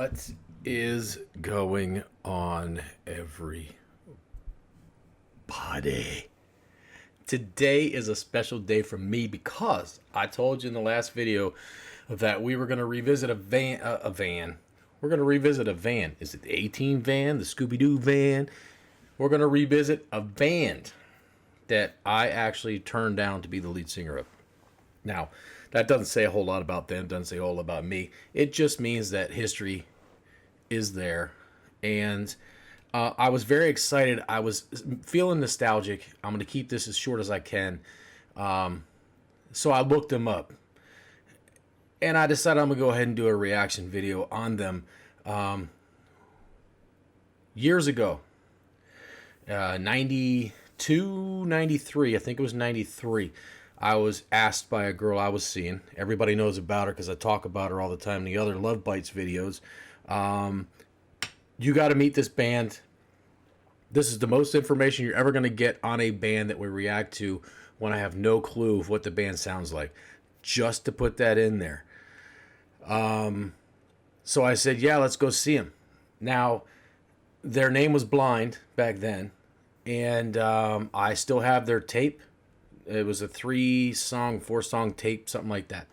What is going on, everybody? Today is a special day for me because I told you in the last video that we were going to revisit a van. We're going to revisit a van. Is it the 18 van, the Scooby-Doo van? We're going to revisit a band that I actually turned down to be the lead singer of. Now, that doesn't say a whole lot about them, doesn't say a whole lot about me. It just means that history is there. And I was very excited. I was feeling nostalgic. I'm going to keep this as short as I can. So I looked them up. And I decided I'm going to go ahead and do a reaction video on them. Years ago, 92, 93, I think it was 93. I was asked by a girl I was seeing. Everybody knows about her because I talk about her all the time in the other Love Bites videos. You got to meet this band. This is the most information you're ever going to get on a band that we react to when I have no clue of what the band sounds like. Just to put that in there. So I said, yeah, let's go see them. Now, their name was Blind back then. And I still have their tape. It was a 3-song, 4-song tape, something like that.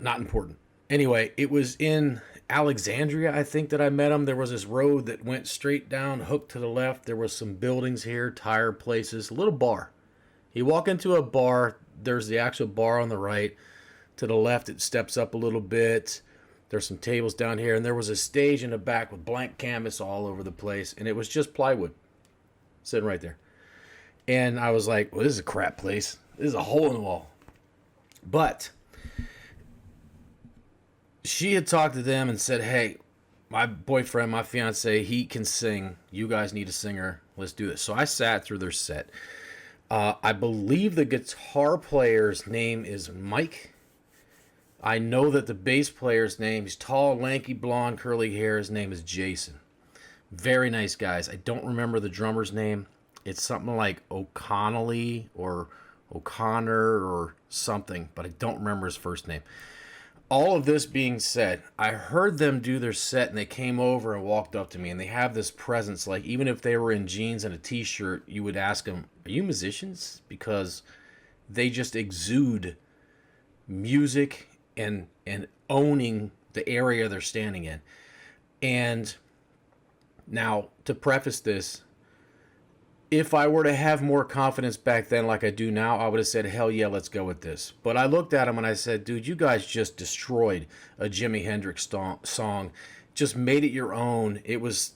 Not important. Anyway, it was in Alexandria, I think, that I met him. There was this road that went straight down, hooked to the left. There was some buildings here, tire places, a little bar. You walk into a bar, there's the actual bar on the right. To the left, it steps up a little bit. There's some tables down here, and there was a stage in the back with blank canvas all over the place, and it was just plywood sitting right there. And I was like, well, this is a crap place. This is a hole in the wall. But she had talked to them and said, hey, my boyfriend, my fiance, he can sing. You guys need a singer. Let's do this. So I sat through their set. I believe the guitar player's name is Mike. I know that the bass player's name, he's tall, lanky, blonde, curly hair. His name is Jason. Very nice guys. I don't remember the drummer's name. It's something like O'Connelly or O'Connor or something, but I don't remember his first name. All of this being said, I heard them do their set, and they came over and walked up to me, and they have this presence. Like, even if they were in jeans and a t-shirt, you would ask them, are you musicians? Because they just exude music and owning the area they're standing in. And now, to preface this, if I were to have more confidence back then like I do now, I would have said, hell yeah, let's go with this. But I looked at him and I said, dude, you guys just destroyed a Jimi Hendrix song. Just made it your own. It was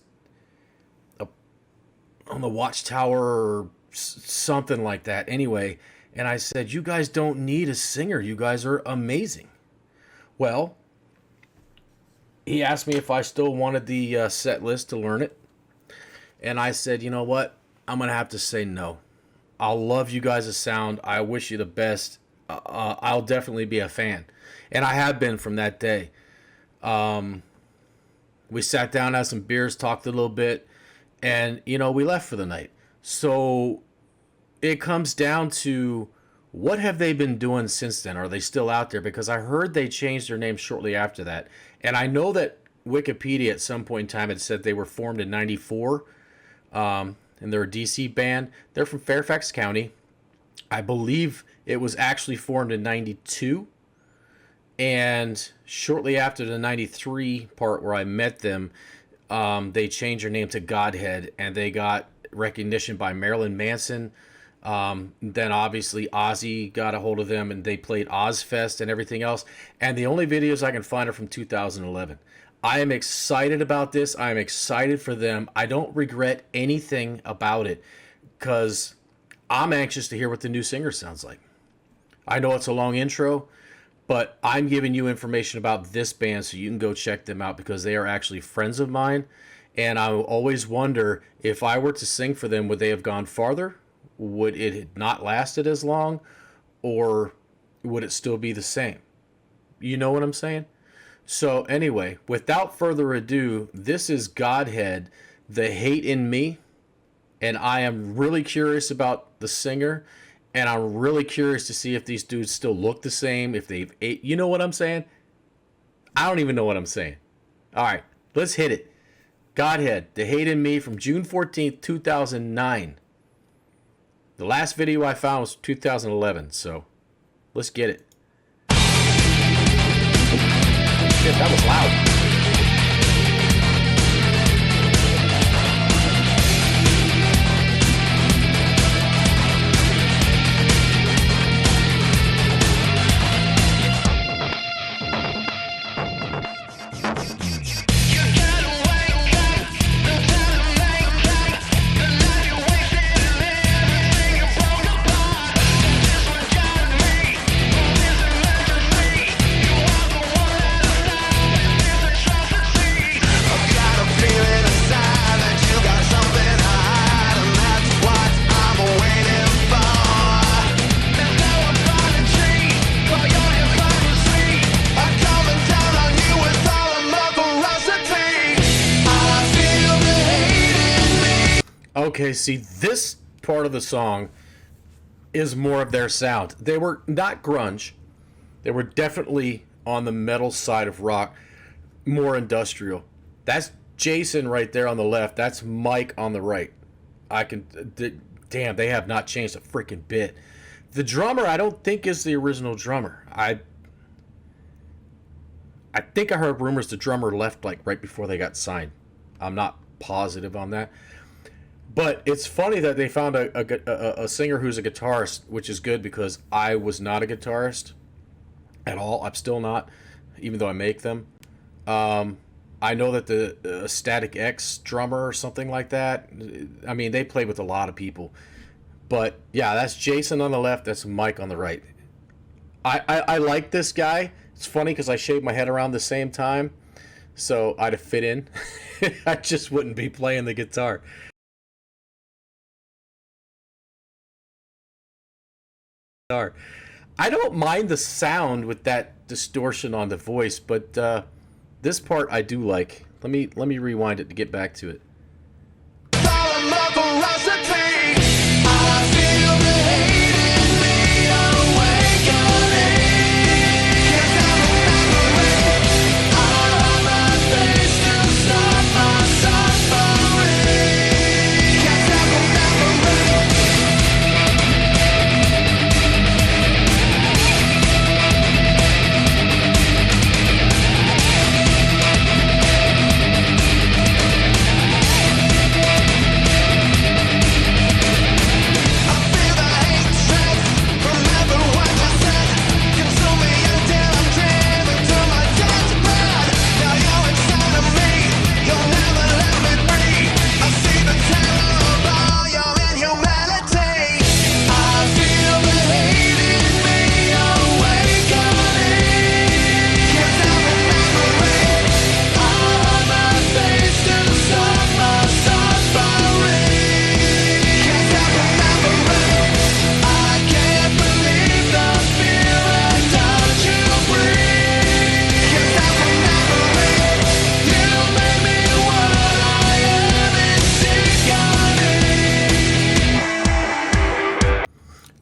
on the Watchtower or something like that. Anyway, and I said, you guys don't need a singer. You guys are amazing. Well, he asked me if I still wanted the set list to learn it. And I said, you know what? I'm going to have to say no. I'll love you guys' sound. I wish you the best. I'll definitely be a fan. And I have been from that day. We sat down, had some beers, talked a little bit, and, we left for the night. So it comes down to, what have they been doing since then? Are they still out there? Because I heard they changed their name shortly after that. And I know that Wikipedia at some point in time had said they were formed in 94. And they're a DC band. They're from Fairfax County. I believe it was actually formed in 92. And shortly after the 93 part where I met them, they changed their name to Godhead, and they got recognition by Marilyn Manson. Then obviously Ozzy got a hold of them, and they played Ozfest and everything else. And the only videos I can find are from 2011. I am excited about this. I am excited for them. I don't regret anything about it because I'm anxious to hear what the new singer sounds like. I know it's a long intro, but I'm giving you information about this band so you can go check them out because they are actually friends of mine. And I always wonder, if I were to sing for them, would they have gone farther? Would it have not lasted as long? Or would it still be the same? You know what I'm saying? So anyway, without further ado, this is Godhead, The Hate in Me. And I am really curious about the singer. And I'm really curious to see if these dudes still look the same, if they've ate. You know what I'm saying? I don't even know what I'm saying. All right, let's hit it. Godhead, The Hate in Me from June 14th, 2009. The last video I found was 2011, so let's get it. Shit, that was loud. Okay, see, this part of the song is more of their sound. They were not grunge. They were definitely on the metal side of rock, more industrial. That's Jason right there on the left. That's Mike on the right. Damn, they have not changed a freaking bit. The drummer, I don't think is the original drummer. I think I heard rumors the drummer left like right before they got signed. I'm not positive on that. But it's funny that they found a singer who's a guitarist, which is good because I was not a guitarist at all. I'm still not, even though I make them. I know that the Static X drummer or something like that, I mean, they played with a lot of people. But, yeah, that's Jason on the left. That's Mike on the right. I like this guy. It's funny because I shaved my head around the same time, so I'd have fit in. I just wouldn't be playing the guitar. I don't mind the sound with that distortion on the voice, but this part I do like. Let me rewind it to get back to it.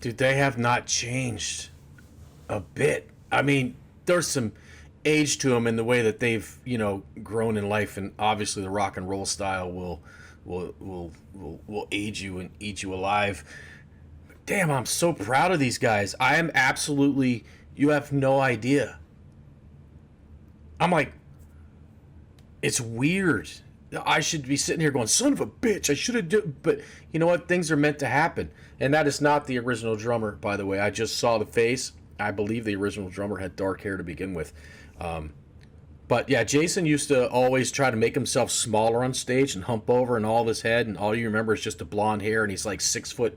Dude, they have not changed a bit. I mean, there's some age to them in the way that they've, grown in life, and obviously the rock and roll style will age you and eat you alive. Damn, I'm so proud of these guys. I am absolutely, you have no idea. I'm like, it's weird. I should be sitting here going, son of a bitch, I should have done, but you know what? Things are meant to happen. And that is not the original drummer, by the way. I just saw the face. I believe the original drummer had dark hair to begin with. But yeah, Jason used to always try to make himself smaller on stage and hump over and all of his head, and all you remember is just the blonde hair, and he's like 6'4",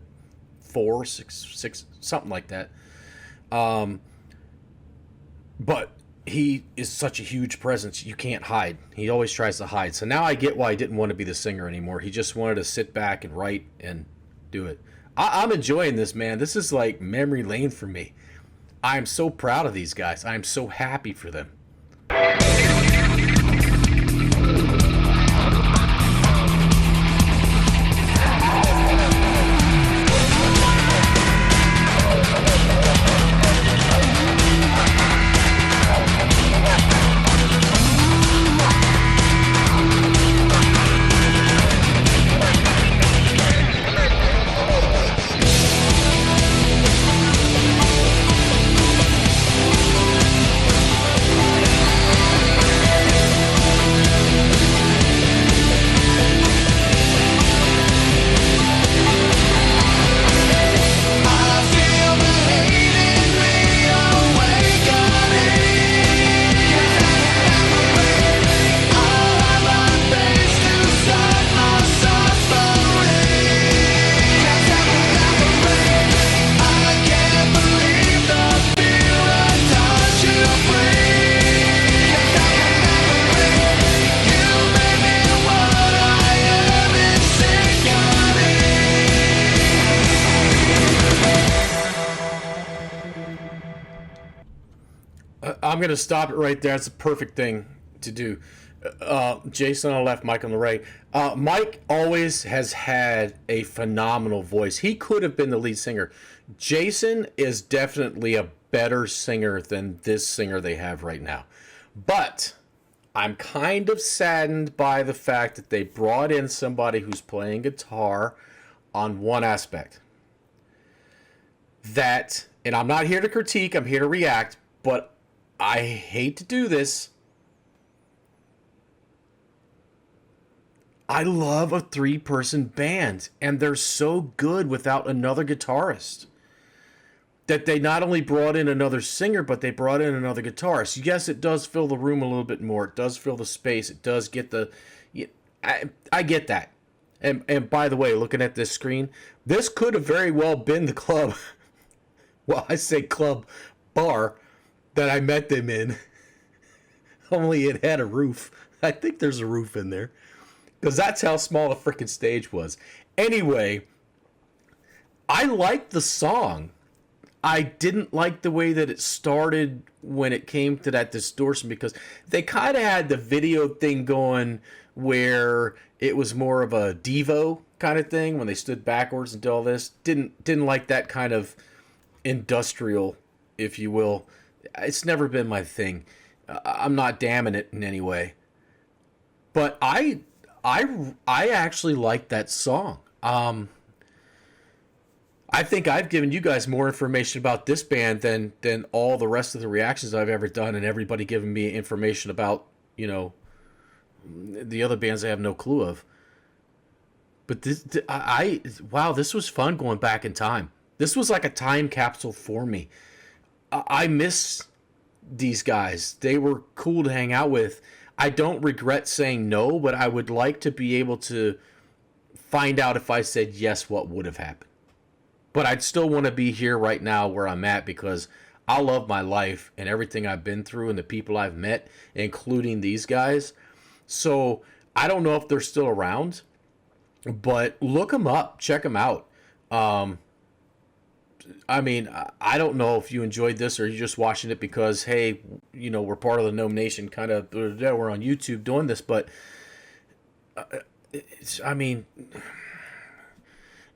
6'6", something like that. But he is such a huge presence, you can't hide. He always tries to hide. So now I get why he didn't want to be the singer anymore. He just wanted to sit back and write and do it. I'm enjoying this, man. This is like memory lane for me. I am so proud of these guys. I am so happy for them. I'm going to stop it right there. It's a perfect thing to do. Jason on the left, Mike on the right. Mike always has had a phenomenal voice. He could have been the lead singer. Jason is definitely a better singer than this singer they have right now. But I'm kind of saddened by the fact that they brought in somebody who's playing guitar on one aspect. That, and I'm not here to critique, I'm here to react, but I hate to do this. I love a 3-person band, and they're so good without another guitarist. That they not only brought in another singer, but they brought in another guitarist. Yes, it does fill the room a little bit more. It does fill the space. It does get the... I get that. And by the way, looking at this screen, this could have very well been the club... well, I say club bar that I met them in. Only it had a roof. I think there's a roof in there. Because that's how small the freaking stage was. Anyway, I liked the song. I didn't like the way that it started when it came to that distortion, because they kind of had the video thing going where it was more of a Devo kind of thing when they stood backwards and did all this. Didn't like that kind of industrial, if you will. It's never been my thing. I'm not damning it in any way. But I actually like that song. I think I've given you guys more information about this band than all the rest of the reactions I've ever done, and everybody giving me information about, you know, the other bands I have no clue of. But wow, this was fun going back in time. This was like a time capsule for me. I miss these guys. They were cool to hang out with. I don't regret saying no, but I would like to be able to find out if I said yes, what would have happened. But I'd still want to be here right now where I'm at, because I love my life and everything I've been through and the people I've met, including these guys. So I don't know if they're still around, but look them up, check them out. I mean, I don't know if you enjoyed this or you're just watching it because, hey, you know, we're part of the Gnome Nation, kind of, we're on YouTube doing this, but I mean,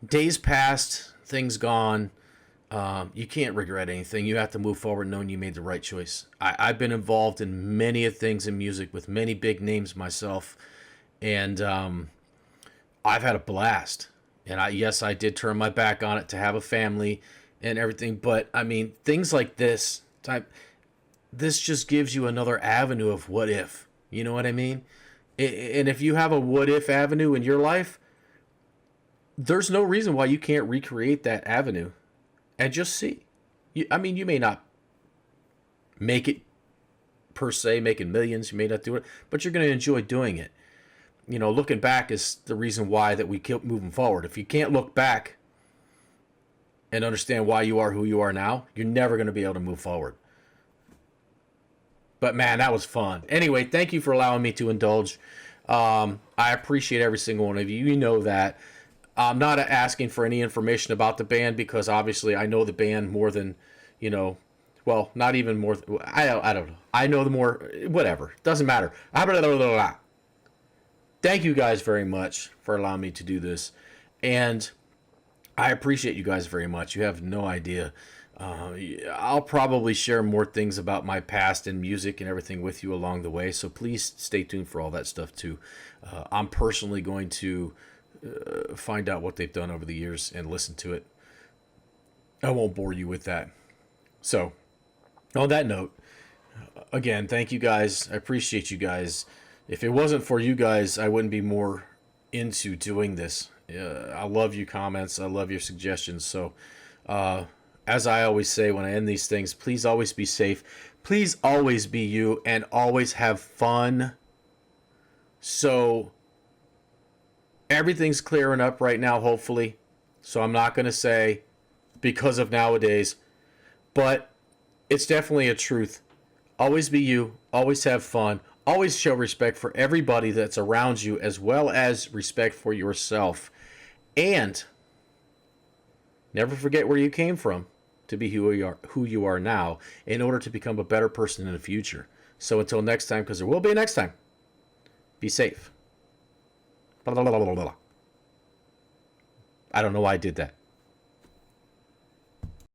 days past, things gone. You can't regret anything. You have to move forward knowing you made the right choice. I've been involved in many of things in music with many big names myself, and I've had a blast. And I did turn my back on it to have a family and everything. But I mean, things like this just gives you another avenue of what if. You know what I mean? And if you have a what if avenue in your life, there's no reason why you can't recreate that avenue and just see. I mean, you may not make it per se, making millions. You may not do it, but you're going to enjoy doing it. You know, looking back is the reason why that we keep moving forward. If you can't look back and understand why you are who you are now, you're never going to be able to move forward. But man, that was fun. Anyway, thank you for allowing me to indulge. I appreciate every single one of you. You know that. I'm not asking for any information about the band because obviously I know the band more than, you know, well, not even more. I don't know. I know the more, whatever. Doesn't matter. Thank you guys very much for allowing me to do this. And I appreciate you guys very much. You have no idea. I'll probably share more things about my past and music and everything with you along the way. So please stay tuned for all that stuff too. I'm personally going to find out what they've done over the years and listen to it. I won't bore you with that. So on that note, again, thank you guys. I appreciate you guys. If it wasn't for you guys, I wouldn't be more into doing this. I love your comments. I love your suggestions. So, as I always say when I end these things, please always be safe. Please always be you and always have fun. So, everything's clearing up right now, hopefully. So, I'm not going to say because of nowadays, but it's definitely a truth. Always be you. Always have fun. Always show respect for everybody that's around you, as well as respect for yourself. And never forget where you came from. to be who you are now in order to become a better person in the future. So until next time, because there will be a next time, be safe. Blah, blah, blah, blah, blah. I don't know why I did that.